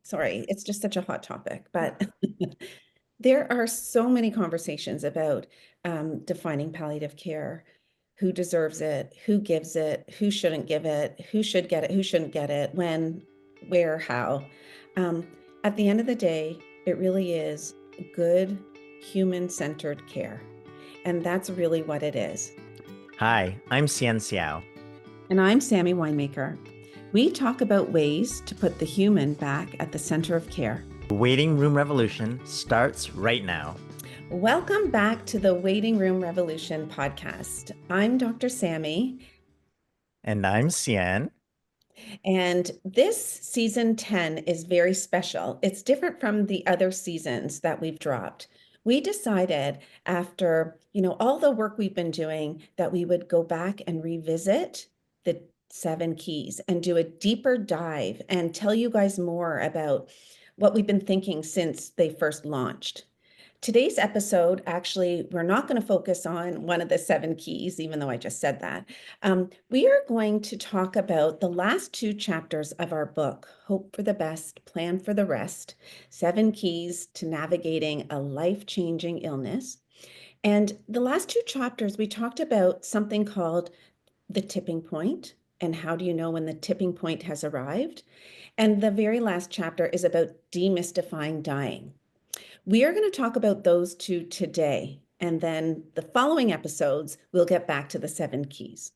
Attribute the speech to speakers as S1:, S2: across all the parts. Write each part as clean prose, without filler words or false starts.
S1: sorry, it's just such a hot topic, but there are so many conversations about defining palliative care. Who deserves it? Who gives it? Who shouldn't give it? Who should get it? Who shouldn't get it? When, where, how? Um, at the end of the day, it really is good human-centered care. And that's really what it is.
S2: Hi, I'm Cian Xiao.
S1: And I'm Sammy Winemaker. We talk about ways to put the human back at the center of care.
S2: The Waiting Room Revolution starts right now.
S1: Welcome back to the Waiting Room Revolution podcast. I'm Dr. Sammy.
S2: And I'm Cian.
S1: And this season 10 is very special. It's different from the other seasons that we've dropped. We decided after, all the work we've been doing that we would go back and revisit the 7 keys and do a deeper dive and tell you guys more about what we've been thinking since they first launched. Today's episode, actually, we're not going to focus on one of the 7 keys, even though I just said that. We are going to talk about the last 2 chapters of our book, Hope for the Best, Plan for the Rest, 7 Keys to Navigating a Life-Changing Illness. And the last 2 chapters, we talked about something called the tipping point, and how do you know when the tipping point has arrived? And the very last chapter is about demystifying dying. We are going to talk about those 2 today, and then the following episodes, we'll get back to the 7 keys.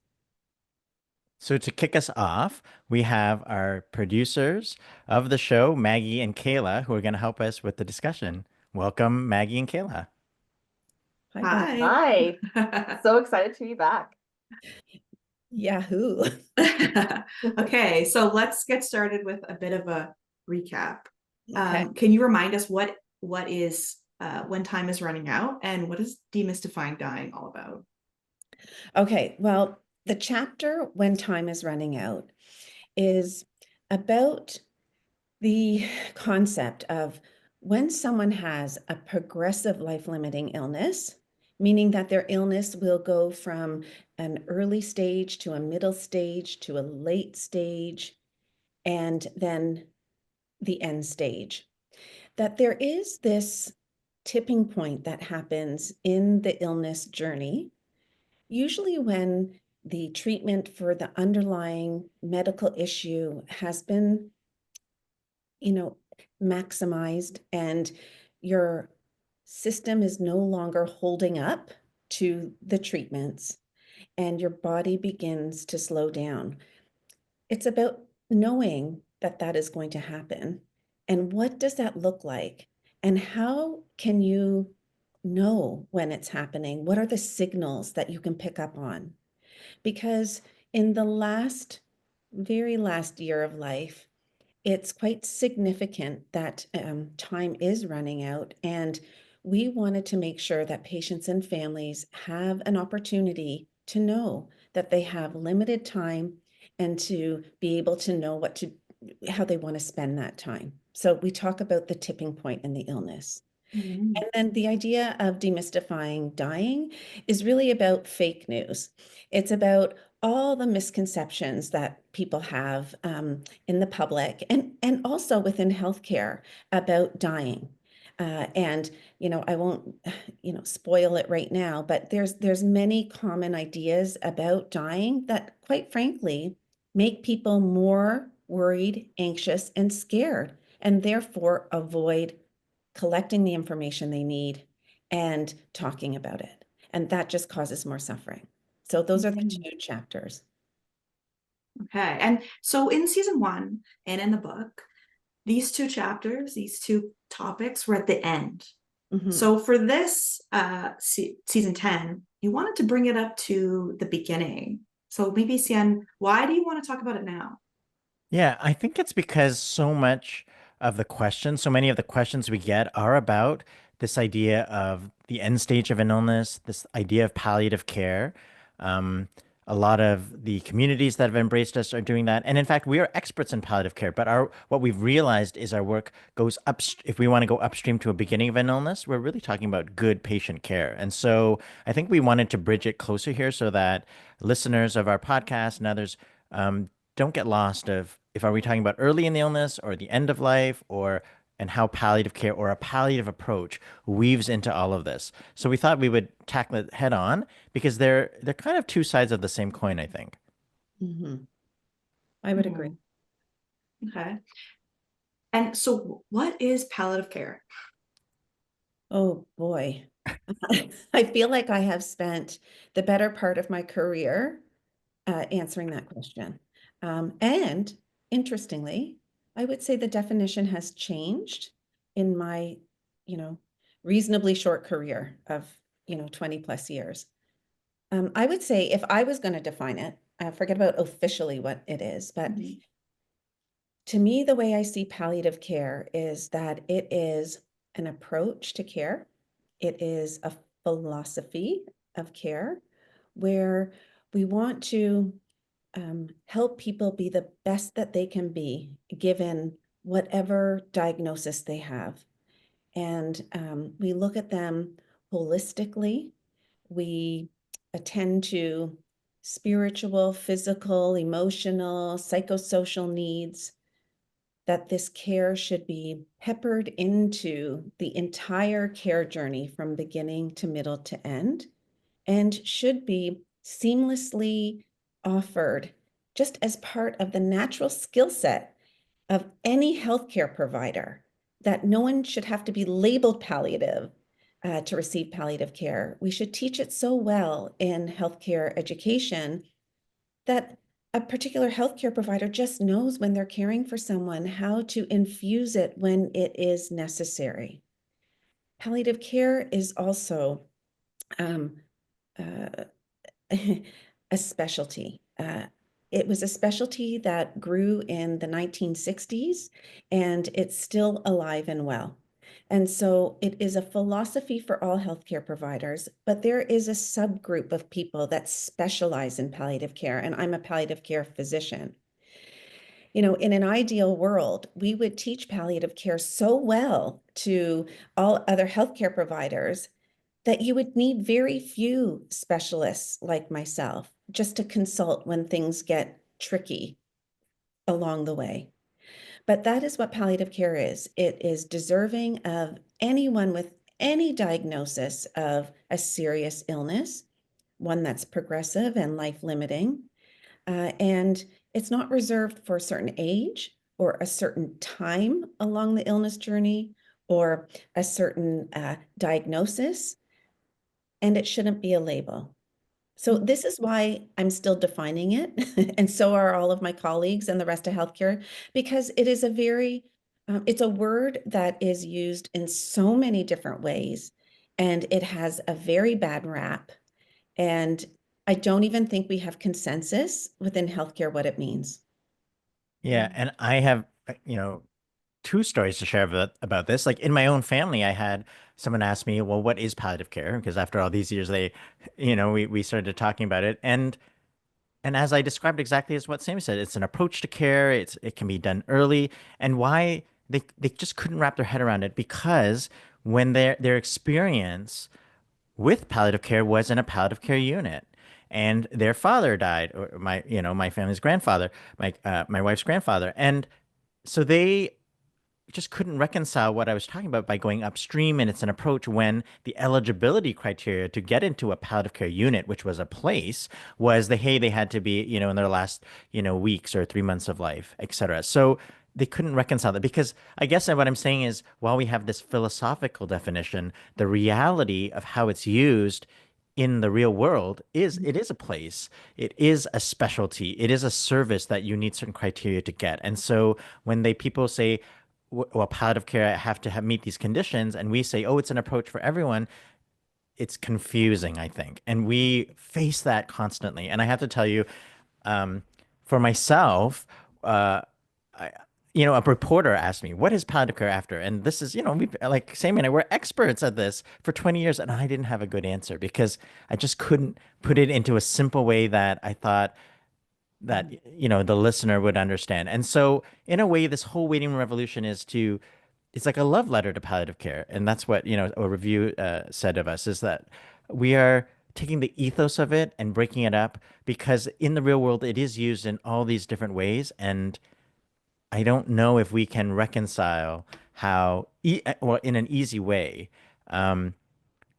S2: So to kick us off, we have our producers of the show, Maggie and Kayla, who are going to help us with the discussion. Welcome, Maggie and Kayla.
S1: Hi.
S3: Hi. So excited to be back.
S1: Yahoo.
S3: Okay, so let's get started with a bit of a recap.
S1: Okay.
S3: Can you remind us what is When Time is Running Out, and what is demystifying dying all about?
S1: Okay, well, the chapter When Time is Running Out is about the concept of when someone has a progressive life-limiting illness, meaning that their illness will go from an early stage to a middle stage to a late stage, and then the end stage. That there is this tipping point that happens in the illness journey, usually when the treatment for the underlying medical issue has been, maximized, and your system is no longer holding up to the treatments, and your body begins to slow down. It's about knowing that that is going to happen. And what does that look like? And how can you know when it's happening? What are the signals that you can pick up on? Because in the very last year of life, it's quite significant that time is running out, and we wanted to make sure that patients and families have an opportunity to know that they have limited time and to be able to know how they want to spend that time. So we talk about the tipping point in the illness.
S3: Mm-hmm.
S1: And then the idea of demystifying dying is really about fake news. It's about all the misconceptions that people have in the public and also within healthcare about dying. And I won't spoil it right now, but there's many common ideas about dying that, quite frankly, make people more worried, anxious, and scared, and therefore avoid collecting the information they need and talking about it. And that just causes more suffering. So those are the 2 chapters.
S3: Okay, and so in season 1 and in the book, these 2 chapters, these 2 topics were at the end.
S1: Mhm.
S3: So for this season 10, you wanted to bring it up to the beginning. So maybe, Cian, why do you want to talk about it now?
S2: Yeah, I think it's because so many of the questions we get are about this idea of the end stage of an illness, this idea of palliative care. Um, a lot of the communities that have embraced us are doing that. And in fact, we are experts in palliative care, but what we've realized is our work goes up. If we want to go upstream to a beginning of an illness, we're really talking about good patient care. And so I think we wanted to bridge it closer here so that listeners of our podcast and others don't get lost of if are we talking about early in the illness or the end of life or and how palliative care or a palliative approach weaves into all of this. So we thought we would tackle it head on because they're kind of two sides of the same coin, I think.
S1: Mhm. I would agree.
S3: Mhm. Okay. And so what is palliative care?
S1: Oh boy. I feel like I have spent the better part of my career answering that question. And interestingly, I would say the definition has changed in my, you know, reasonably short career of, 20 plus years. I would say if I was going to define it, forget about officially what it is, but
S3: Mhm.
S1: to me, the way I see palliative care is that it is an approach to care. It is a philosophy of care where we want to help people be the best that they can be given whatever diagnosis they have. And we look at them holistically. We attend to spiritual, physical, emotional, psychosocial needs, that this care should be peppered into the entire care journey from beginning to middle to end and should be seamlessly offered just as part of the natural skill set of any healthcare provider, that no one should have to be labeled palliative to receive palliative care. We should teach it so well in healthcare education that a particular healthcare provider just knows when they're caring for someone how to infuse it when it is necessary. Palliative care is also um, uh, a specialty. It was a specialty that grew in the 1960s, and it's still alive and well. And so it is a philosophy for all healthcare providers, but there is a subgroup of people that specialize in palliative care, and I'm a palliative care physician. In an ideal world, we would teach palliative care so well to all other healthcare providers that you would need very few specialists like myself just to consult when things get tricky along the way. But that is what palliative care is. It is deserving of anyone with any diagnosis of a serious illness, one that's progressive and life limiting. And it's not reserved for a certain age or a certain time along the illness journey or a certain diagnosis, and it shouldn't be a label. So this is why I'm still defining it, and so are all of my colleagues and the rest of healthcare, because it is it's a word that is used in so many different ways, and it has a very bad rap. And I don't even think we have consensus within healthcare what it means.
S2: Yeah, and I have, two stories to share about this. Like in my own family, I had someone ask me, "Well, what is palliative care?" Because after all these years, we started talking about it, and as I described exactly as what Sammy said, it's an approach to care. It can be done early, and why they just couldn't wrap their head around it because when their experience with palliative care was in a palliative care unit. And their father died, or my family's grandfather, my wife's grandfather, and so they just couldn't reconcile what I was talking about by going upstream. And it's an approach when the eligibility criteria to get into a palliative care unit, which was a place, was they had to be, in their last, weeks or 3 months of life, et cetera. So they couldn't reconcile that because I guess what I'm saying is while we have this philosophical definition, the reality of how it's used in the real world is it is a place, it is a specialty, it is a service that you need certain criteria to get. And so when people say, well, palliative care, I have to meet these conditions. And we say, oh, it's an approach for everyone. It's confusing, I think. And we face that constantly. And I have to tell you, um, for myself, I, a reporter asked me, what is palliative care after? And this is, we like Sammy and I were experts at this for 20 years. And I didn't have a good answer because I just couldn't put it into a simple way that I thought that the listener would understand. And so in a way this whole waiting room revolution it's like a love letter to palliative care. And that's what a review said of us is that we are taking the ethos of it and breaking it up, because in the real world it is used in all these different ways, and I don't know if we can reconcile how, well, in an easy way, um,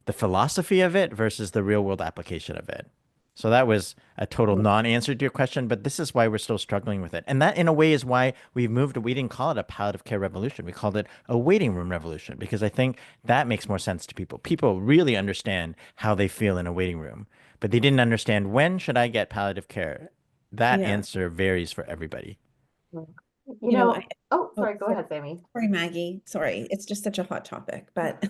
S2: the philosophy of it versus the real world application of it. So that was a total non-answer to your question, but this is why we're still struggling with it. And that, in a way, is why we've moved. We didn't call it a palliative care revolution. We called it a waiting room revolution, because I think that makes more sense to people. People really understand how they feel in a waiting room, but they didn't understand, when should I get palliative care? That
S1: Yeah.
S2: answer varies for everybody.
S4: You
S1: You know, I,
S4: know, oh,
S1: oh,
S4: sorry, go ahead, Sammy.
S1: sorry, Maggie. Sorry. It's just such a hot topic, but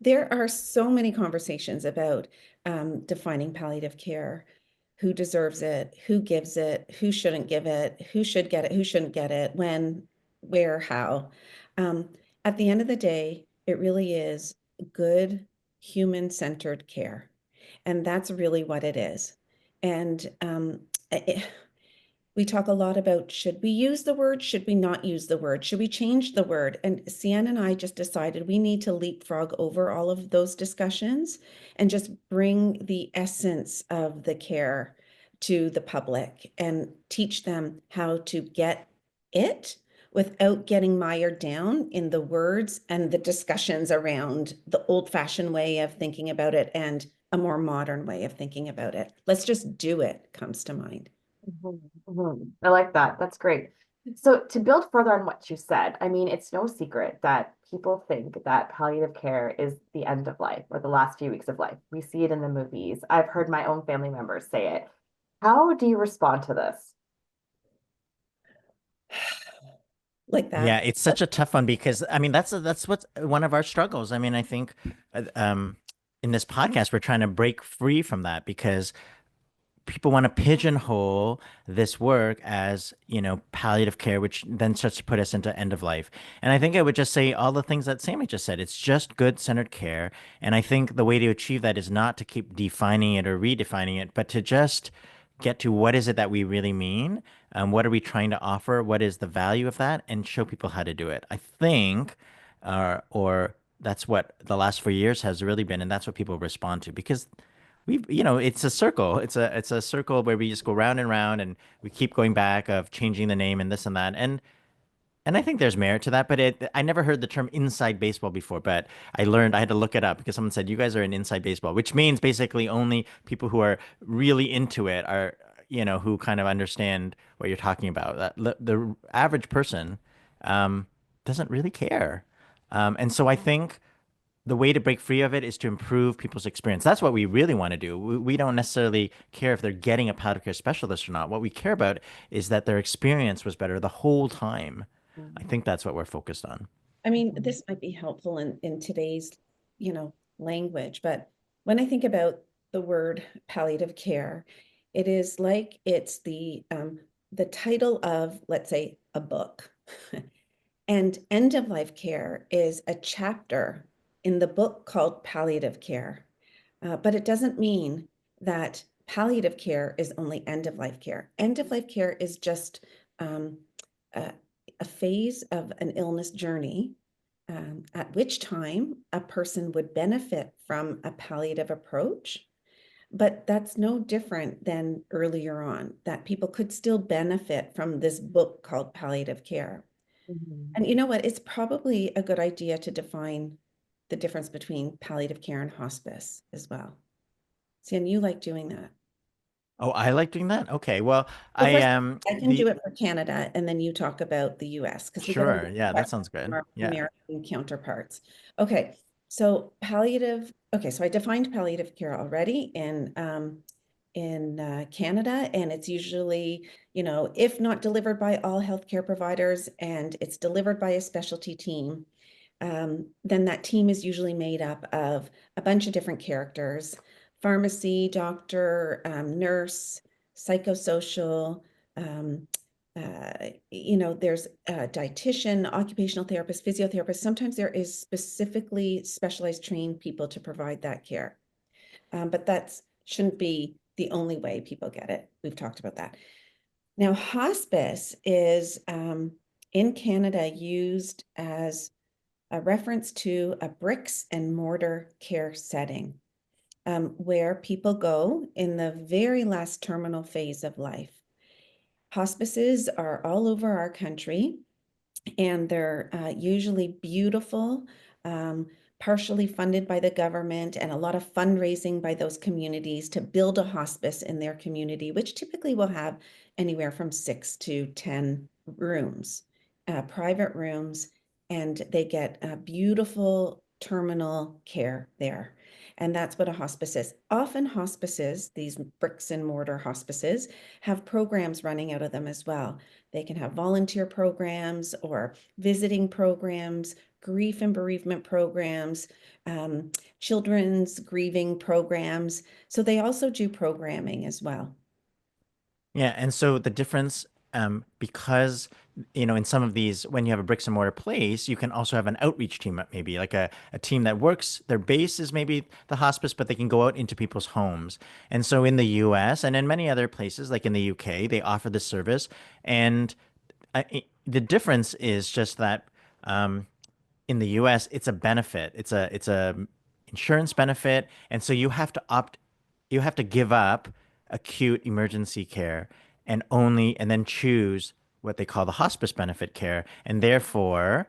S1: there are so many conversations about defining palliative care, who deserves it, who gives it, who shouldn't give it, who should get it, who shouldn't get it, when, where, how. Um, at the end of the day, it really is good human-centered care. And that's really what it is. And we talk a lot about, should we use the word? Should we not use the word? Should we change the word? And Sienna and I just decided we need to leapfrog over all of those discussions and just bring the essence of the care to the public and teach them how to get it without getting mired down in the words and the discussions around the old-fashioned way of thinking about it and a more modern way of thinking about it. Let's just do it comes to mind.
S4: I like that. That's great. So to build further on what you said, I mean, it's no secret that people think that palliative care is the end of life or the last few weeks of life. We see it in the movies. I've heard my own family members say it. How do you respond to this?
S1: Like
S2: Yeah,
S1: that.
S2: it's such a tough one, because I mean that's what's one of our struggles. I mean, I think in this podcast we're trying to break free from that, because people want to pigeonhole this work as, palliative care, which then starts to put us into end of life. And I think I would just say all the things that Sammy just said. It's just good centered care. And I think the way to achieve that is not to keep defining it or redefining it, but to just get to what is it that we really mean. What are we trying to offer? What is the value of that? And show people how to do it. I think, or that's what the last 4 years has really been. And that's what people respond to, because it's a circle. It's a circle where we just go round and round, and we keep going back of changing the name and this and that. And I think there's merit to that, but I never heard the term inside baseball before, but I had to look it up, because someone said, you guys are in inside baseball, which means basically only people who are really into it are, who kind of understand what you're talking about. The average person um, doesn't really care. And so I think the way to break free of it is to improve people's experience. That's what we really want to do. We don't necessarily care if they're getting a palliative care specialist or not. What we care about is that their experience was better the whole time. I think that's what we're focused on.
S1: I mean, this might be helpful in today's, language, but when I think about the word palliative care, it is like it's the title of, let's say, a book. And end of life care is a chapter in the book called palliative care. But it doesn't mean that palliative care is only end of life care. End of life care is just um, a, a phase of an illness journey, at which time a person would benefit from a palliative approach. But that's no different than earlier on, that people could still benefit from this book called palliative care.
S4: Mhm.
S1: And you know what? It's probably a good idea to define the difference between palliative care and hospice as well. See, and you like doing that.
S2: Oh, I like doing that. Okay. Well,
S1: So
S2: I
S1: first,
S2: am
S1: I can do it for Canada, and then you talk about the US, because we get a lot
S2: sure.
S1: of
S2: Yeah, that
S1: questions
S2: sounds
S1: from
S2: good.
S1: our
S2: Yeah.
S1: American counterparts. Okay, so palliative. Okay, so I defined palliative care already in Canada, and it's usually, if not delivered by all healthcare providers, and it's delivered by a specialty team, then that team is usually made up of a bunch of different characters: pharmacy, doctor, nurse, psychosocial, um, there's a dietitian, occupational therapist, physiotherapist. Sometimes there is specifically specialized trained people to provide that care. But that shouldn't be the only way people get it. We've talked about that. Now, hospice is in Canada used as a reference to a bricks and mortar care setting. where people go in the very last terminal phase of life. Hospices are all over our country, and they're usually beautiful, partially funded by the government, and a lot of fundraising by those communities to build a hospice in their community, which typically will have anywhere from 6 to 10 rooms, private rooms, and they get beautiful terminal care there. And that's what a hospice is. Often hospices, these bricks and mortar hospices, have programs running out of them as well. They can have volunteer programs or visiting programs, grief and bereavement programs, children's grieving programs. So they also do programming as well.
S2: Yeah, and so the difference, because in some of these, when you have a bricks and mortar place, you can also have an outreach team, maybe like a team that works. Their base is maybe the hospice, but they can go out into people's homes. And so in the U.S. and in many other places, like in the U.K., they offer this service, and the difference is just that. In the US, it's a benefit. It's a insurance benefit, and so you have to give up acute emergency care and then choose what they call the hospice benefit care, and therefore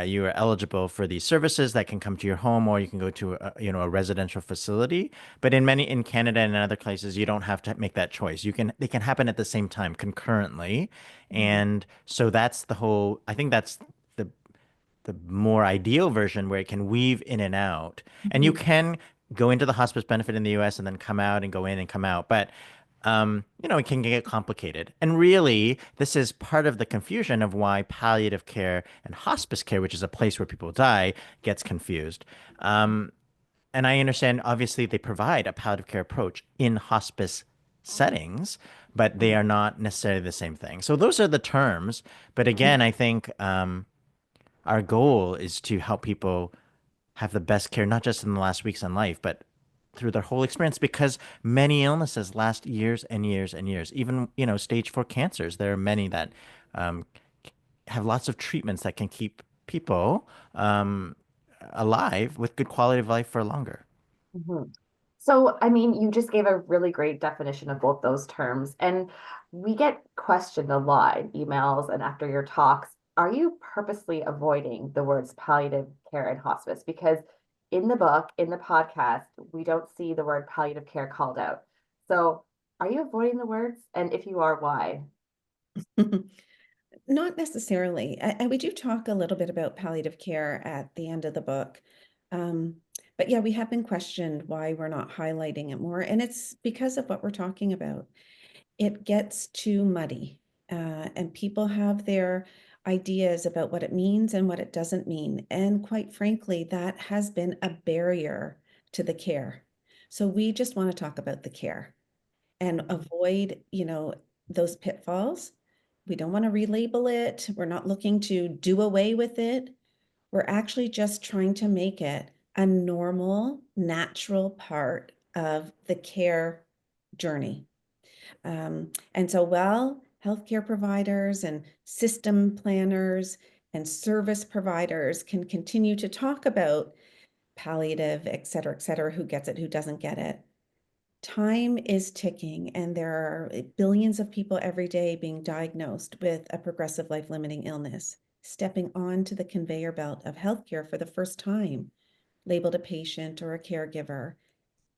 S2: you are eligible for these services that can come to your home, or you can go to a residential facility. But in Canada and in other places, you don't have to make that choice. They can happen at the same time concurrently, and so that's the whole. I think that's the the more ideal version where it can weave in and out. And you
S3: Mhm.
S2: can go into the hospice benefit in the US and then come out and go in and come out. But it can get complicated. And really, this is part of the confusion of why palliative care and hospice care, which is a place where people die, gets confused. And I understand, obviously, they provide a palliative care approach in hospice settings, but they
S3: Right.
S2: are not necessarily the same thing. So those are the terms. But again, I think our goal is to help people have the best care, not just in the last weeks in life, but through their whole experience, because many illnesses last years and years and years. Even, stage 4 cancers, there are many that um, have lots of treatments that can keep people alive with good quality of life for longer.
S4: Mhm. So, I mean, you just gave a really great definition of both those terms. And we get questioned a lot in emails and after your talks. Are you purposely avoiding the words palliative care and hospice? Because in the book, in the podcast, we don't see the word palliative care called out. So, are you avoiding the words? And if you are, why?
S1: Not necessarily. And we do talk a little bit about palliative care at the end of the book. Um, but yeah, we have been questioned why we're not highlighting it more. And it's because of what we're talking about. It gets too muddy, and people have their ideas about what it means and what it doesn't mean. And quite frankly, that has been a barrier to the care. So we just want to talk about the care and avoid, those pitfalls. We don't want to relabel it. We're not looking to do away with it. We're actually just trying to make it a normal, natural part of the care journey. And so, while healthcare providers and system planners and service providers can continue to talk about palliative, et cetera, who gets it, who doesn't get it, time is ticking, and there are billions of people every day being diagnosed with a progressive life-limiting illness, stepping onto the conveyor belt of healthcare for the first time, labeled a patient or a caregiver,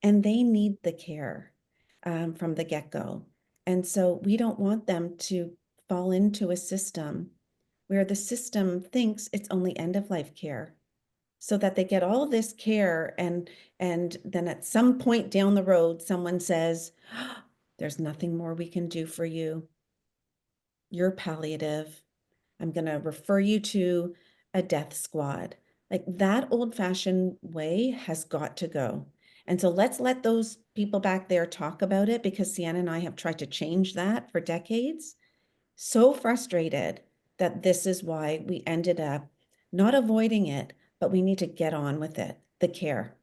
S1: and they need the care from the get-go. And so we don't want them to fall into a system where the system thinks it's only end-of-life care, so that they get all this care, and then at some point down the road someone says, "Oh, there's nothing more we can do for you. You're palliative. I'm going to refer you to a death squad." Like, that old-fashioned way has got to go. And so let's let those people back there talk about it, because Sienna and I have tried to change that for decades. So frustrated that this is why we ended up not avoiding it, but we need to get on with it, the care.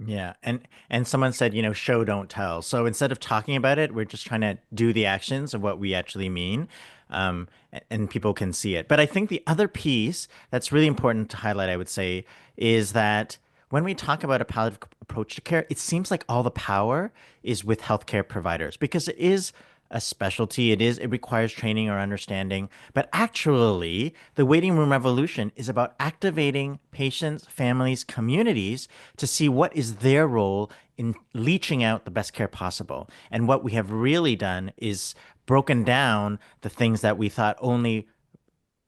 S2: Yeah, and someone said, show don't tell. So instead of talking about it, we're just trying to do the actions of what we actually mean, and people can see it. But I think the other piece that's really important to highlight, I would say, is that when we talk about a palliative approach to care, it seems like all the power is with healthcare providers because it is a specialty. It requires training or understanding. But actually, the waiting room revolution is about activating patients, families, communities to see what is their role in leaching out the best care possible. And what we have really done is broken down the things that we thought only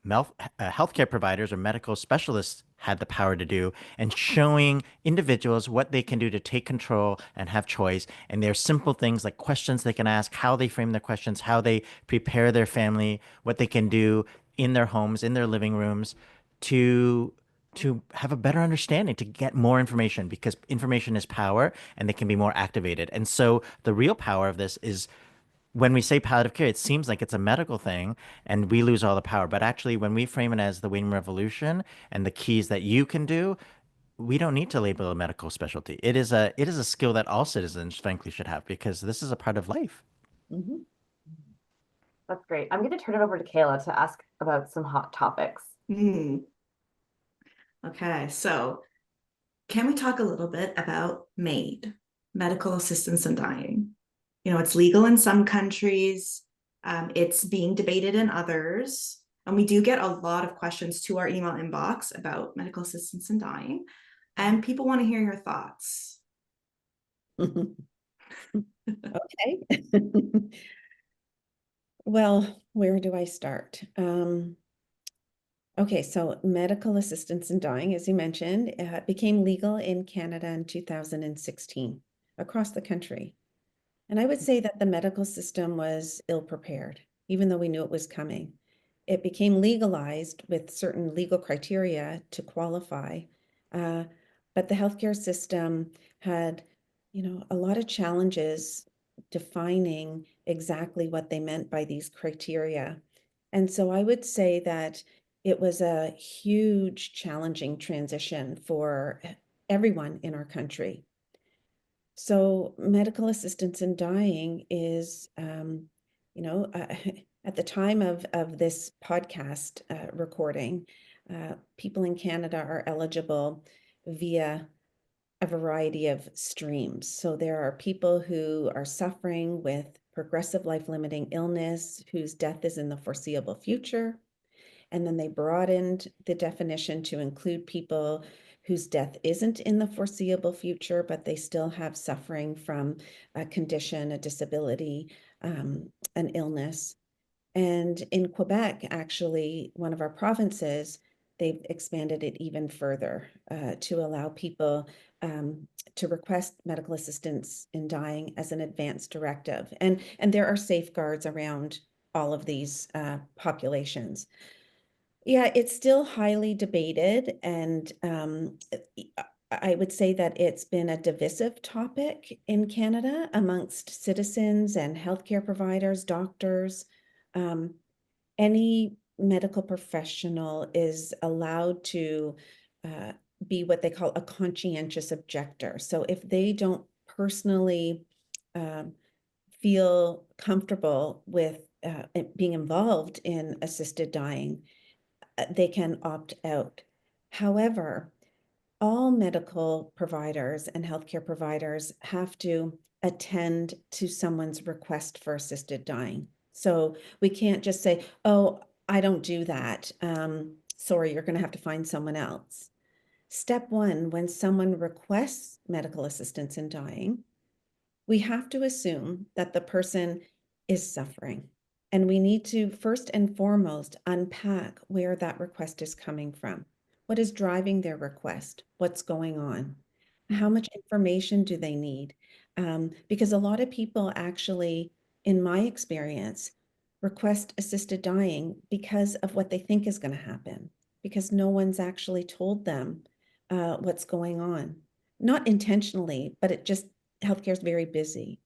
S2: healthcare providers or medical specialists had the power to do, and showing individuals what they can do to take control and have choice. And there are simple things like questions they can ask, how they frame their questions, how they prepare their family, what they can do in their homes, in their living rooms to have a better understanding, to get more information, because information is power and they can be more activated. And so the real power of this is when we say palliative care, it seems like it's a medical thing and we lose all the power. But actually, when we frame it as the waiting revolution and the keys that you can do, we don't need to label a medical specialty. It is a skill that all citizens, frankly, should have because this is a part of life.
S1: Mhm.
S4: That's great. I'm going to turn it over to Kayla to ask about some hot topics.
S3: Okay, so can we talk a little bit about MAID, medical assistance in dying? You know, it's legal in some countries, it's being debated in others, and we do get a lot of questions to our email inbox about medical assistance in dying, and people want to hear your thoughts.
S1: Okay. Well, where do I start? Okay, so medical assistance in dying, as you mentioned, became legal in Canada in 2016 across the country. And I would say that the medical system was ill-prepared, even though we knew it was coming. It became legalized with certain legal criteria to qualify, but the healthcare system had, a lot of challenges defining exactly what they meant by these criteria. And so I would say that it was a huge, challenging transition for everyone in our country. So medical assistance in dying is, at the time of this podcast recording, people in Canada are eligible via a variety of streams. So there are people who are suffering with progressive life-limiting illness, whose death is in the foreseeable future. And then they broadened the definition to include people whose death isn't in the foreseeable future, but they still have suffering from a condition, a disability, an illness. And in Quebec, actually, one of our provinces, they've expanded it even further to allow people to request medical assistance in dying as an advance directive. And there are safeguards around all of these populations. Yeah, it's still highly debated, and I would say that it's been a divisive topic in Canada amongst citizens and healthcare providers, doctors. Any medical professional is allowed to uh, be what they call a conscientious objector. So if they don't personally um, feel comfortable with being involved in assisted dying, they can opt out. However, all medical providers and healthcare providers have to attend to someone's request for assisted dying. So we can't just say, oh, I don't do that. Sorry, you're going to have to find someone else. Step one, when someone requests medical assistance in dying, we have to assume that the person is suffering. And we need to first and foremost unpack where that request is coming from. What is driving their request? What's going on? How much information do they need? Because a lot of people actually, in my experience, request assisted dying because of what they think is going to happen, because no one's actually told them what's going on. Not intentionally, but it just healthcare is very busy.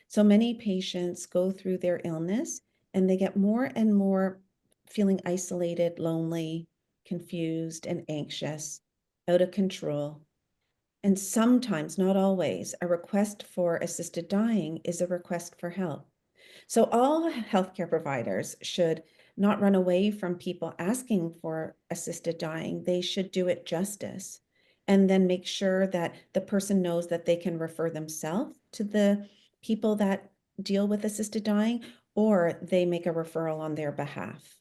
S1: So many patients go through their illness and they get more and more feeling isolated, lonely, confused, and anxious, out of control. And sometimes, not always, a request for assisted dying is a request for help. So all healthcare providers should not run away from people asking for assisted dying. They should do it justice. and then make sure that the person knows that they can refer themselves to the people that deal with assisted dying, or they make a referral on their behalf.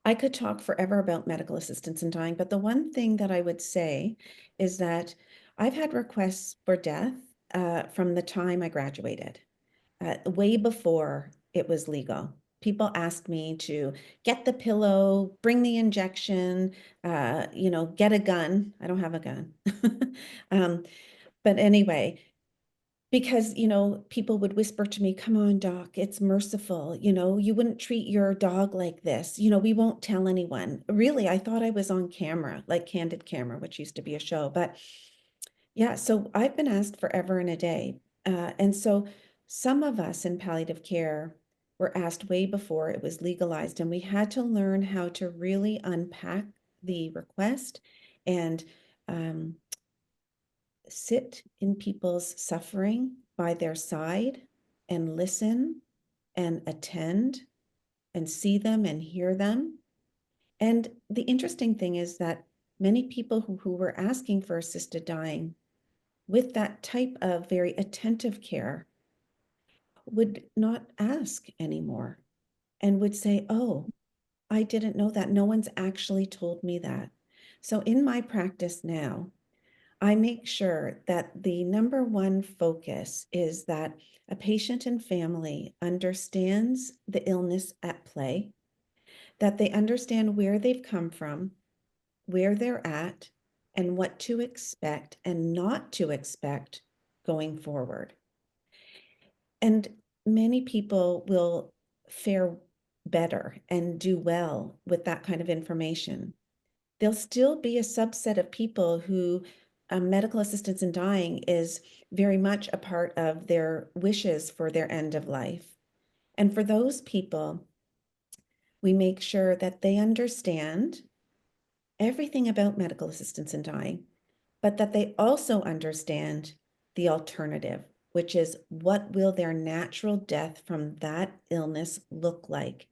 S1: I could talk forever about medical assistance in dying, but the one thing that I would say is that I've had requests for death from the time I graduated, way before it was legal. People asked me to get the pillow, bring the injection, get a gun. I don't have a gun. But anyway, because, people would whisper to me, come on, doc, it's merciful. You wouldn't treat your dog like this. We won't tell anyone. Really, I thought I was on camera, like Candid Camera, which used to be a show. But yeah, so I've been asked forever and a day. And so some of us in palliative care were asked way before it was legalized, and we had to learn how to really unpack the request and um, sit in people's suffering by their side and listen and attend and see them and hear them. And the interesting thing is that many people who were asking for assisted dying with that type of very attentive care would not ask anymore and would say, oh, I didn't know that. No one's actually told me that. So in my practice now, I make sure that the number one focus is that a patient and family understands the illness at play, that they understand where they've come from, where they're at, and what to expect and not to expect going forward. And many people will fare better and do well with that kind of information. There'll still be a subset of people who medical assistance in dying is very much a part of their wishes for their end of life. And for those people, we make sure that they understand everything about medical assistance in dying, but that they also understand the alternative, which is what will their natural death from that illness look like?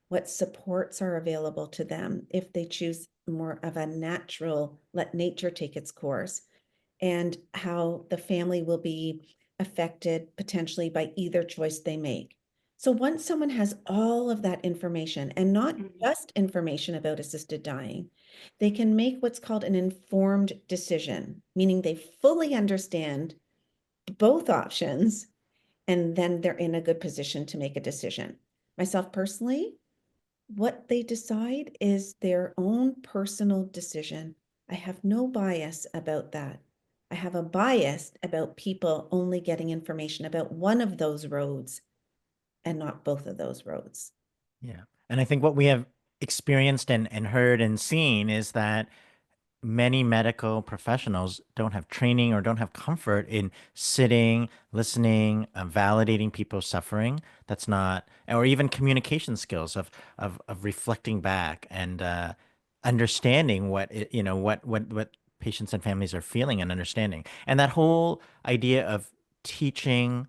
S1: What supports are available to them if they choose more of a natural, let nature take its course, and how the family will be affected potentially by either choice they make. So once someone has all of that information, and not just information about assisted dying, they can make what's called an informed decision, meaning they fully understand both options, and then they're in a good position to make a decision. Myself personally, what they decide is their own personal decision. I have no bias about that. I have a bias about people only getting information about one of those roads and not both of those roads.
S2: Yeah. And I think what we have experienced and heard and seen is that many medical professionals don't have training or don't have comfort in sitting, listening, validating people's suffering. That's not, or even communication skills of reflecting back and understanding what patients and families are feeling and understanding. And that whole idea of teaching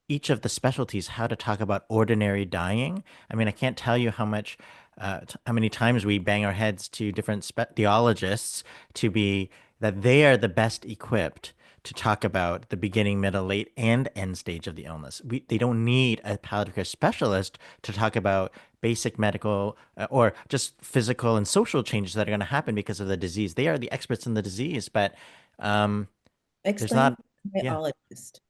S2: each of the specialties how to talk about ordinary dying. I mean, I can't tell you how many times we bang our heads to different theologists to be that they are the best equipped to talk about the beginning, middle, late, and end stage of the illness. They don't need a palliative care specialist to talk about basic medical or just physical and social changes that are going to happen because of the disease. They are the experts in the disease, but um, there's
S1: Explain
S2: not,
S1: to the
S2: yeah.
S1: biologist.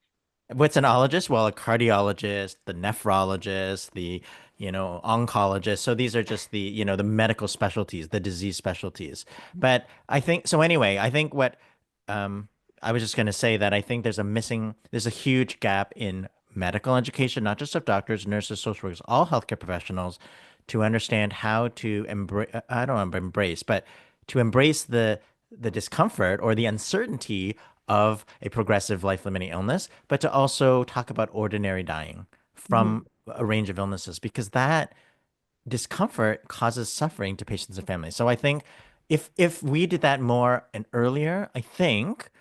S2: What's an ologist? Well, a cardiologist, the nephrologist, oncologist. So these are just the medical specialties, the disease specialties. But I think, so anyway, I think um, I was just going to say that I think there's a huge gap in medical education, not just of doctors, nurses, social workers, all healthcare professionals to understand how to embrace, I don't know, embrace, but to embrace the discomfort or the uncertainty of a progressive life-limiting illness, but to also talk about ordinary dying
S1: Mhm.
S2: from a range of illnesses, because that discomfort causes suffering to patients and families. So I think if we did that more and earlier, I think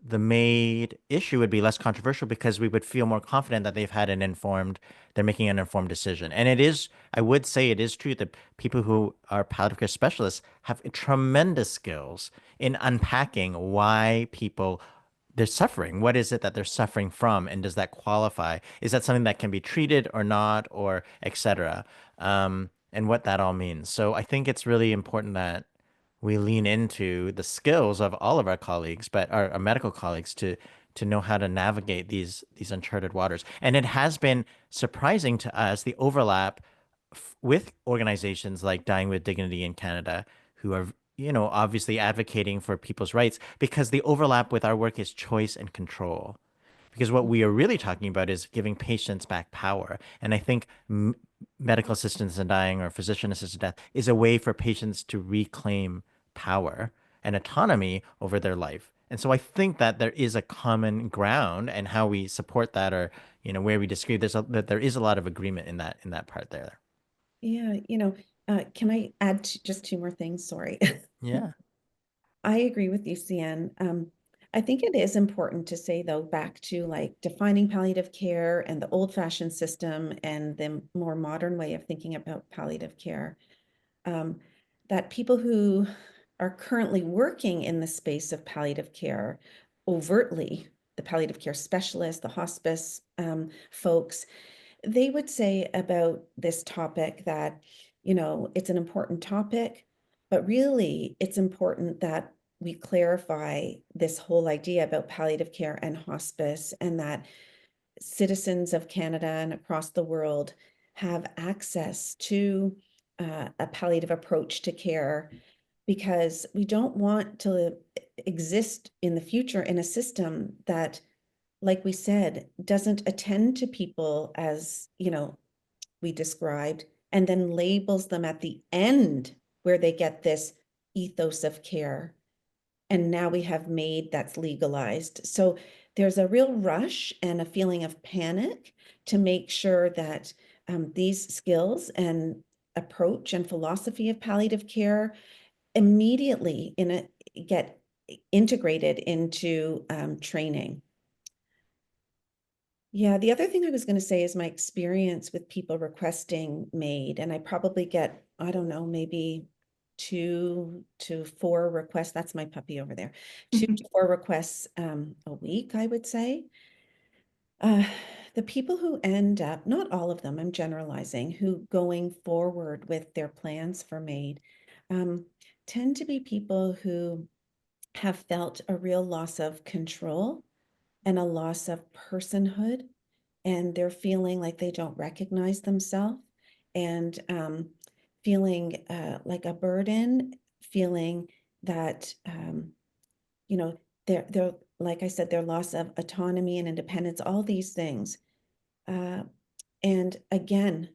S2: the MAID issue would be less controversial because we would feel more confident that they're making an informed decision. And it is, I would say it is true that people who are palliative care specialists have tremendous skills in unpacking why they're suffering. What is it that they're suffering from? And does that qualify? Is that something that can be treated or not, or et cetera? And what that all means. So I think it's really important that we lean into the skills of all of our colleagues, but our medical colleagues to know how to navigate these uncharted waters. And it has been surprising to us the overlap with organizations like Dying with Dignity in Canada, who are, obviously advocating for people's rights, because the overlap with our work is choice and control. Because what we are really talking about is giving patients back power. And I think medical assistance in dying or physician assisted death is a way for patients to reclaim power and autonomy over their life. And so I think that there is a common ground, and how we support that, or where we disagree, that there is a lot of agreement in that part there.
S1: Yeah, can I add just two more things? Sorry.
S2: Yeah.
S1: I agree with you, CN. I think it is important to say, though, back to like defining palliative care and the old-fashioned system and the more modern way of thinking about palliative care, that people who are currently working in the space of palliative care overtly, the palliative care specialists, the hospice folks, they would say about this topic that, it's an important topic, but really it's important that we clarify this whole idea about palliative care and hospice, and that citizens of Canada and across the world have access to a palliative approach to care, because we don't want to exist in the future in a system that, like we said, doesn't attend to people as, we described, and then labels them at the end where they get this ethos of care. And now we have MAID that's legalized. So there's a real rush and a feeling of panic to make sure that these skills and approach and philosophy of palliative care immediately get integrated into training. Yeah, the other thing I was going to say is my experience with people requesting MAID, and I probably get, I don't know, maybe 2 to 4 requests. That's my puppy over there. 2 to 4 requests a week, I would say. The people who end up, not all of them, I'm generalizing, who going forward with their plans for MAID, tend to be people who have felt a real loss of control and a loss of personhood, and they're feeling like they don't recognize themselves, and feeling like a burden, feeling that you know they're like I said, their loss of autonomy and independence, all these things. And again,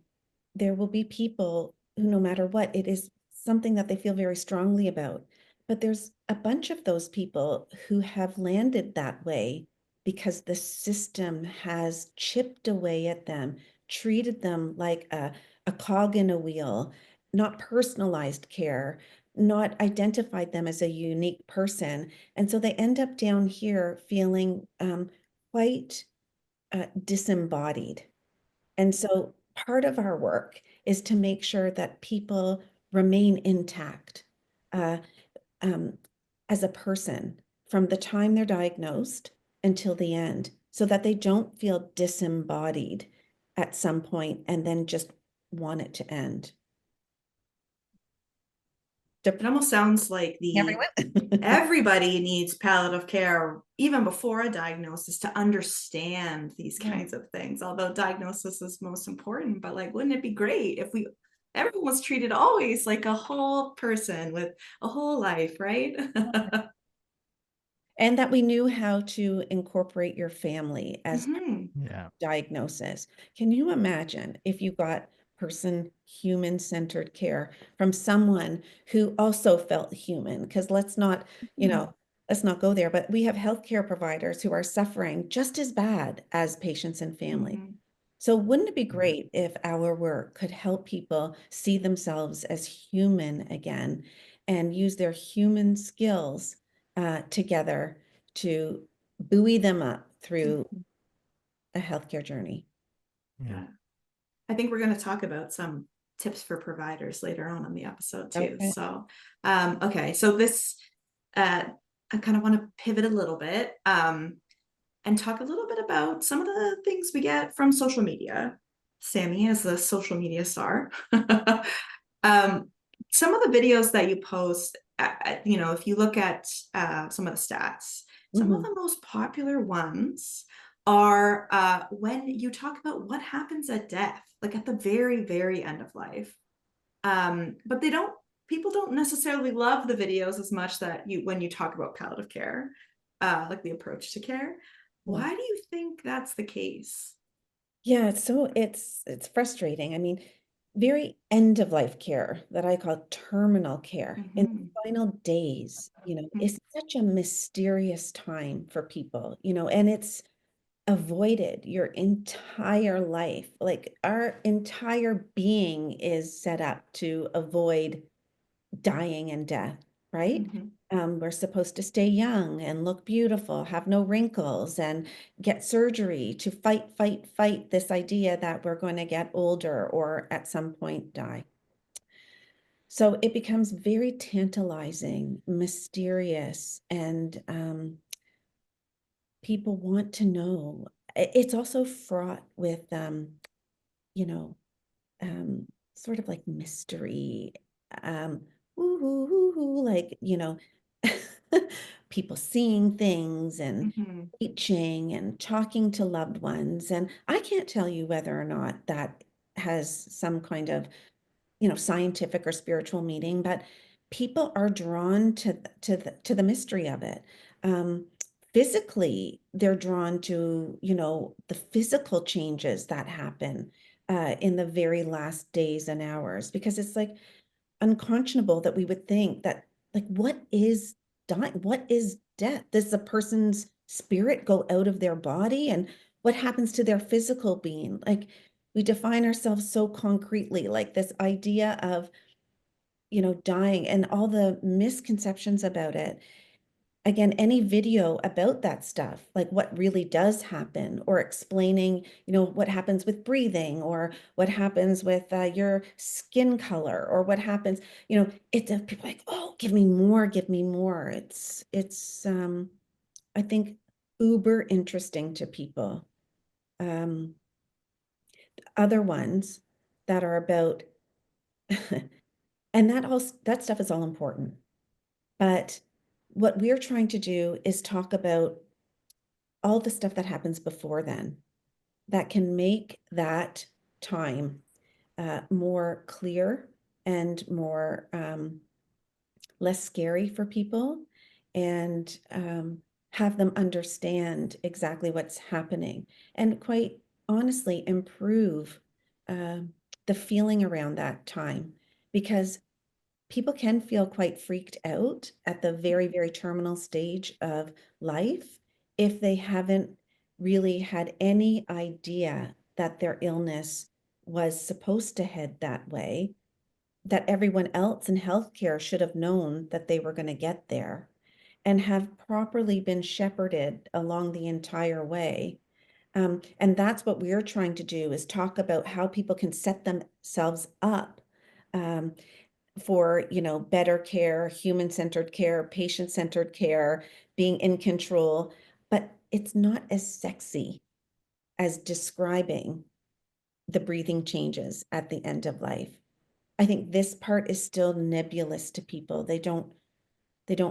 S1: there will be people who, no matter what, it is something that they feel very strongly about. But there's a bunch of those people who have landed that way because the system has chipped away at them, treated them like a cog in a wheel, not personalized care, not identified them as a unique person. And so they end up down here feeling quite disembodied. And so part of our work is to make sure that people remain intact uh, um, as a person from the time they're diagnosed until the end, so that they don't feel disembodied at some point and then just want it to end.
S3: It almost sounds like everybody needs palliative care even before a diagnosis to understand these kinds of things. Although diagnosis is most important, but like, wouldn't it be great if everyone was treated always like a whole person with a whole life, right?
S1: And that we knew how to incorporate your family as
S2: Yeah.
S1: diagnosis. Can you imagine if you got human-centered care from someone who also felt human? Because let's not go there, but we have healthcare providers who are suffering just as bad as patients and family. So wouldn't it be great if our work could help people see themselves as human again and use their human skills together to buoy them up through a healthcare journey.
S3: Yeah. I think we're going to talk about some tips for providers later on in the episode too.
S1: Okay.
S3: So, okay. So this, I kind of want to pivot a little bit, and talk a little bit about some of the things we get from social media. Sammy is the social media star. Some of the videos that you post, if you look at some of the stats, some of
S1: Mhm.
S3: the most popular ones are when you talk about what happens at death, like at the very, very end of life. But people don't necessarily love the videos as much when you talk about palliative care, like the approach to care.
S1: Yeah.
S3: Why do you think that's the case?
S1: Yeah, it's frustrating. I mean, very end of life care that I call terminal care in the
S3: Mhm.
S1: final days,
S3: Mhm.
S1: is such a mysterious time for people, and it's avoided your entire life. Like our entire being is set up to avoid dying and death, right?
S3: Mhm.
S1: We're supposed to stay young and look beautiful, have no wrinkles, and get surgery to fight this idea that we're going to get older or at some point die. So it becomes very tantalizing, mysterious, and people want to know. It's also fraught with, you know, um, sort of like mystery, um, like, people seeing things and
S3: Mhm.
S1: reaching and talking to loved ones. And I can't tell you whether or not that has some kind of, scientific or spiritual meaning, but people are drawn to the mystery of it. Um, Physically, they're drawn to, the physical changes that happen in the very last days and hours, because it's like unconscionable that we would think that, like, what is dying? What is death? Does a person's spirit go out of their body? And what happens to their physical being? Like, we define ourselves so concretely, like this idea of, dying and all the misconceptions about it. Again, any video about that stuff, like what really does happen, or explaining, what happens with breathing, or what happens with your skin color, or what happens, it's people like, oh, give me more, give me more. It's I think uber interesting to people. Um, Other ones that are about, and that stuff is all important. But what we're trying to do is talk about all the stuff that happens before then that can make that time more clear and more less scary for people, and have them understand exactly what's happening, and quite honestly improve uh, the feeling around that time, because people can feel quite freaked out at the very, very terminal stage of life if they haven't really had any idea that their illness was supposed to head that way, that everyone else in healthcare should have known that they were going to get there, and have properly been shepherded along the entire way. And that's what we're trying to do, is talk about how people can set themselves up um, for, better care, human-centered care, patient-centered care, being in control. But it's not as sexy as describing the breathing changes at the end of life. I think this part is still nebulous to people. They don't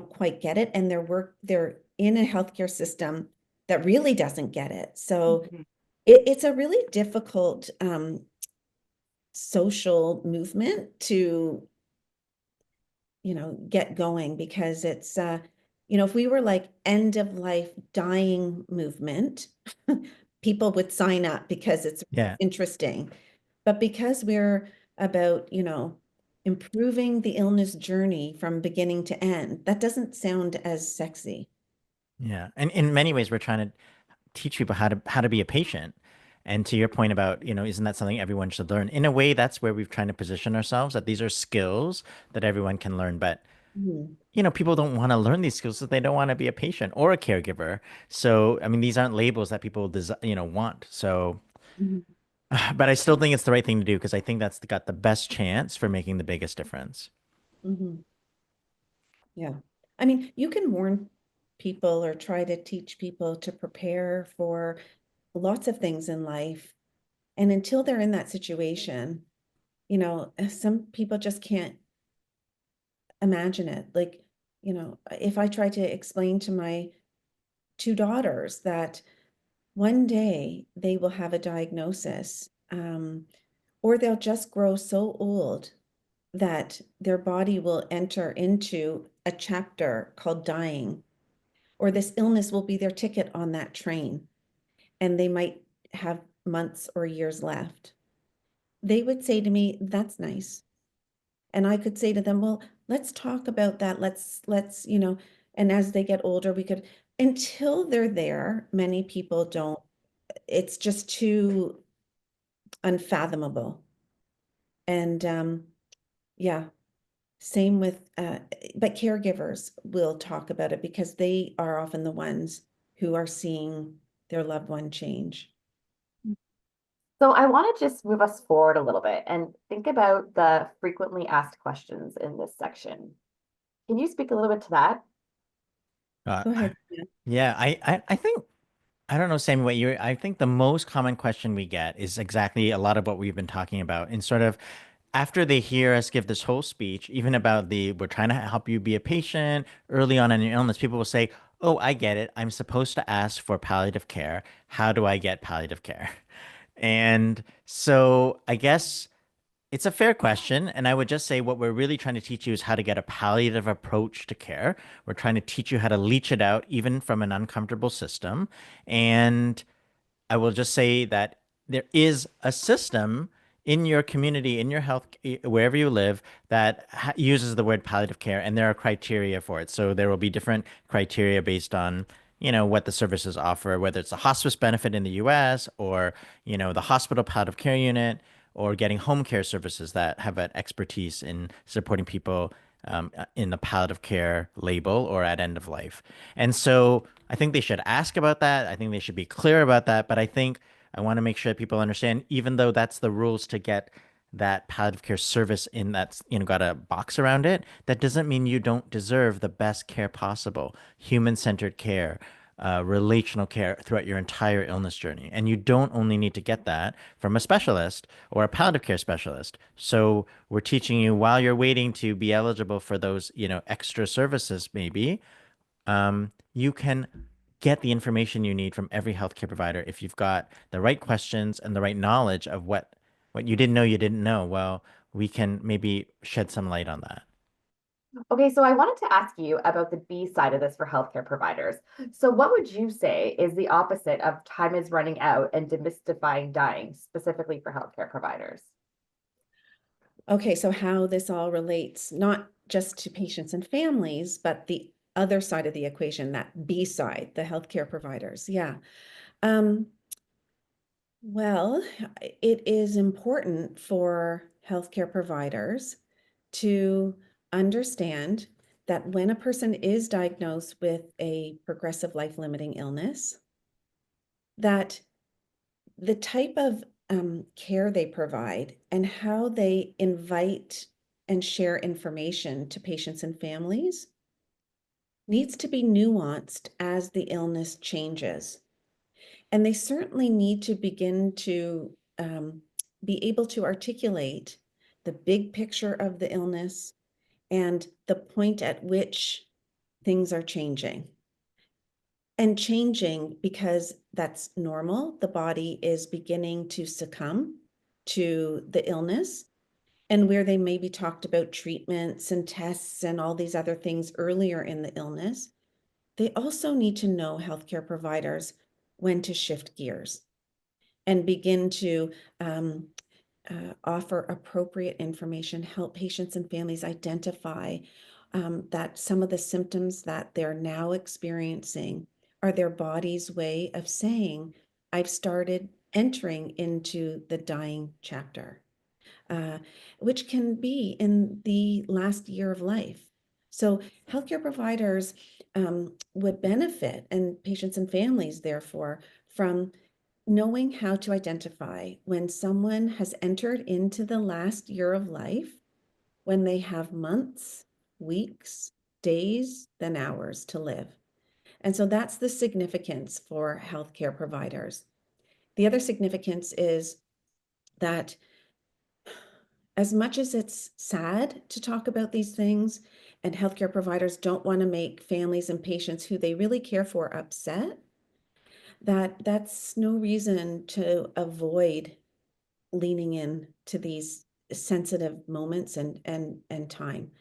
S1: quite get it, and they're in a healthcare system that really doesn't get it. So
S3: Mhm.
S1: it's a really difficult social movement to, get going, because it's if we were like end of life dying movement, people would sign up because it's
S2: Yeah.
S1: interesting. But because we're about, improving the illness journey from beginning to end, that doesn't sound as sexy.
S2: Yeah. And in many ways, we're trying to teach people how to be a patient. And to your point about, isn't that something everyone should learn? In a way, that's where we've trying to position ourselves, that these are skills that everyone can learn. But
S1: Mhm.
S2: People don't want to learn these skills, so they don't want to be a patient or a caregiver. So, I mean, these aren't labels that people want. So,
S1: Mhm.
S2: but I still think it's the right thing to do because I think that's got the best chance for making the biggest difference.
S1: Mhm. Yeah. I mean, you can warn people or try to teach people to prepare for lots of things in life. And until they're in that situation, some people just can't imagine it. Like, if I try to explain to my two daughters that one day they will have a diagnosis, or they'll just grow so old that their body will enter into a chapter called dying, or this illness will be their ticket on that train, and they might have months or years left. They would say to me, "That's nice." And I could say to them, "Well, let's talk about that. And as they get older, we could, until they're there, many people don't, it's just too unfathomable. And yeah, same with, but caregivers will talk about it because they are often the ones who are seeing their loved one change.
S4: So I want to just move us forward a little bit and think about the frequently asked questions in this section. Can you speak a little bit to that?
S2: Uh,
S1: Go ahead. Yeah.
S2: yeah, I think I don't know, Sammy, I think the most common question we get is exactly a lot of what we've been talking about. And sort of after they hear us give this whole speech, even about we're trying to help you be a patient early on in your illness, people will say, "Oh, I get it. I'm supposed to ask for palliative care. How do I get palliative care?" And so I guess it's a fair question, and I would just say what we're really trying to teach you is how to get a palliative approach to care. We're trying to teach you how to leach it out, even from an uncomfortable system. And I will just say that there is a system in your community, in your health, wherever you live, that uses the word palliative care, and there are criteria for it. So there will be different criteria based on, what the services offer, whether it's a hospice benefit in the US or, the hospital palliative care unit or getting home care services that have an expertise in supporting people in the palliative care label or at end of life. And so I think they should ask about that. I think they should be clear about that. But I think I want to make sure that people understand, even though that's the rules to get that palliative care service in that's, got a box around it, that doesn't mean you don't deserve the best care possible, human-centered care, relational care throughout your entire illness journey. And you don't only need to get that from a specialist or a palliative care specialist. So we're teaching you while you're waiting to be eligible for those, extra services, maybe, you can get the information you need from every healthcare provider if you've got the right questions and the right knowledge of what you didn't know. Well, we can maybe shed some light on that.
S4: Okay, so I wanted to ask you about the B side of this for healthcare providers. So, what would you say is the opposite of time is running out and demystifying dying, specifically for healthcare providers?
S1: Okay, so how this all relates, not just to patients and families, but the other side of the equation, that B side, the healthcare providers. Yeah. Um, well, it is important for healthcare providers to understand that when a person is diagnosed with a progressive life-limiting illness, that the type of care they provide and how they invite and share information to patients and families needs to be nuanced as the illness changes. And they certainly need to begin to be able to articulate the big picture of the illness and the point at which things are changing. And changing because that's normal. The body is beginning to succumb to the illness. And where they maybe talked about treatments and tests and all these other things earlier in the illness, they also need to know, healthcare providers, when to shift gears and begin to offer appropriate information, help patients and families identify that some of the symptoms that they're now experiencing are their body's way of saying, I've started entering into the dying chapter, which can be in the last year of life. So healthcare providers would benefit, and patients and families, therefore, from knowing how to identify when someone has entered into the last year of life, when they have months, weeks, days, then hours to live. And so that's the significance for healthcare providers. The other significance is that as much as it's sad to talk about these things, and healthcare providers don't want to make families and patients who they really care for upset, that's no reason to avoid leaning in to these sensitive moments and time.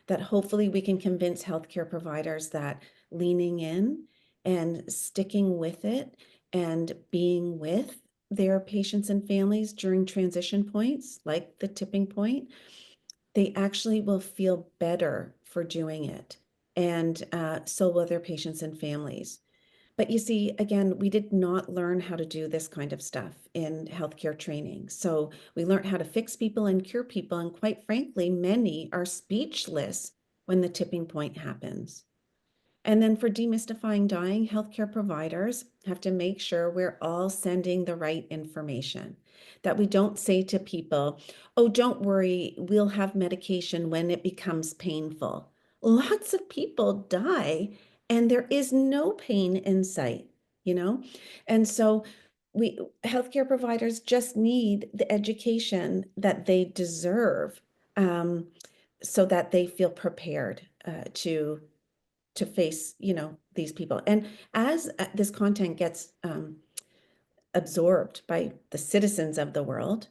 S1: That hopefully we can convince healthcare providers that leaning in and sticking with it and being with their patients and families during transition points, like the tipping point, they actually will feel better for doing it. And so will their patients and families. But you see, again, we did not learn how to do this kind of stuff in healthcare training. So we learned how to fix people and cure people. And quite frankly, many are speechless when the tipping point happens. And then for demystifying dying, healthcare providers have to make sure we're all sending the right information, that we don't say to people, oh, don't worry, we'll have medication when it becomes painful. Lots of people die and there is no pain in sight, you know? And so healthcare providers just need the education that they deserve, so that they feel prepared to face, these people. And as this content gets absorbed by the citizens of the world,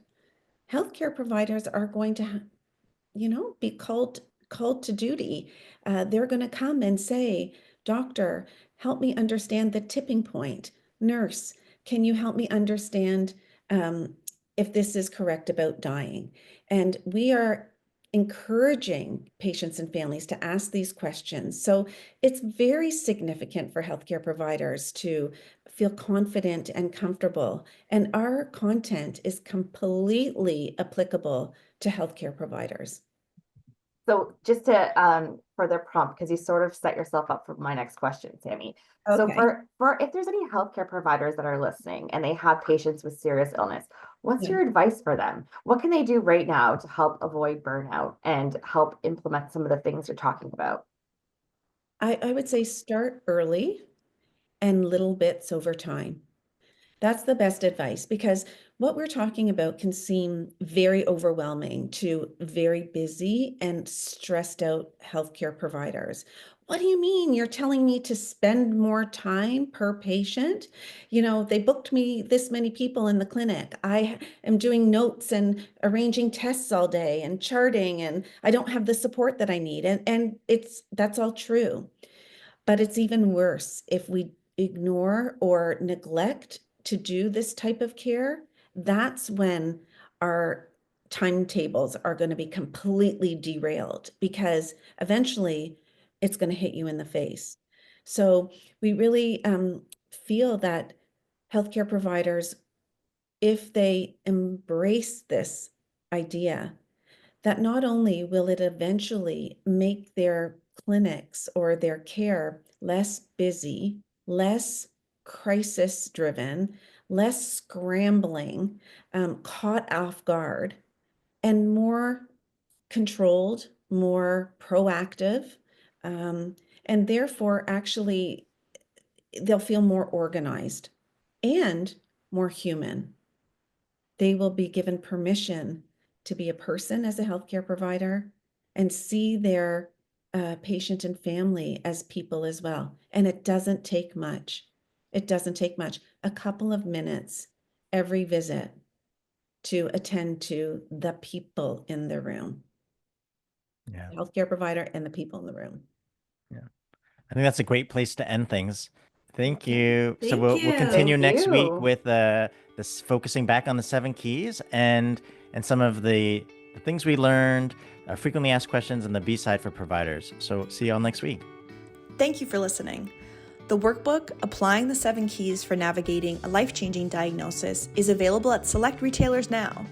S1: healthcare providers are going to, be called to duty. They're going to come and say, doctor, help me understand the tipping point. Nurse, can you help me understand if this is correct about dying? And we are encouraging patients and families to ask these questions. So it's very significant for healthcare providers to feel confident and comfortable. And our content is completely applicable to healthcare providers.
S4: So just to further prompt, because you sort of set yourself up for my next question, Sammy. So
S1: Okay.
S4: for if there's any healthcare providers that are listening and they have patients with serious illness, what's
S1: Yeah.
S4: your advice for them? What can they do right now to help avoid burnout and help implement some of the things you're talking about?
S1: I would say start early and little bits over time. That's the best advice, because what we're talking about can seem very overwhelming to very busy and stressed out healthcare providers. What do you mean? You're telling me to spend more time per patient? They booked me this many people in the clinic. I am doing notes and arranging tests all day and charting, and I don't have the support that I need. And that's all true. But it's even worse if we ignore or neglect to do this type of care. That's when our timetables are going to be completely derailed, because eventually it's going to hit you in the face. So we really feel that healthcare providers, if they embrace this idea, that not only will it eventually make their clinics or their care less busy, less crisis driven, less scrambling, caught off guard, and more controlled, more proactive, and therefore actually they'll feel more organized and more human. They will be given permission to be a person as a healthcare provider and see their patient and family as people as well. And it doesn't take much. It doesn't take much. A couple of minutes every visit to attend to the people in the room,
S2: Yeah.
S1: the healthcare provider and the people in the room.
S2: Yeah. I think that's a great place to end things. Thank
S3: Okay.
S2: you. So
S3: Thank
S2: we'll
S3: you.
S2: continue
S4: Thank
S2: next week
S4: you.
S2: with this focusing back on the 7 keys and some of the things we learned, frequently asked questions, and the B-side for providers. So see y'all next week.
S5: Thank you for listening. The workbook, Applying the 7 Keys for Navigating a Life-Changing Diagnosis, is available at select retailers now.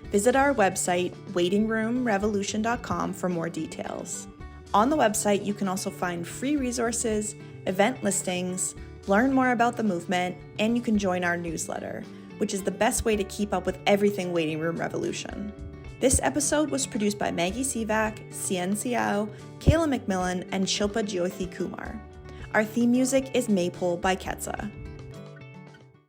S5: Visit our website, waitingroomrevolution.com, for more details. On the website, you can also find free resources, event listings, learn more about the movement, and you can join our newsletter, which is the best way to keep up with everything Waiting Room Revolution. This episode was produced by Maggie Sivak, Cien Ciao, Kayla McMillan, and Shilpa Jyothi Kumar. Our theme music is Maypole by Ketsa.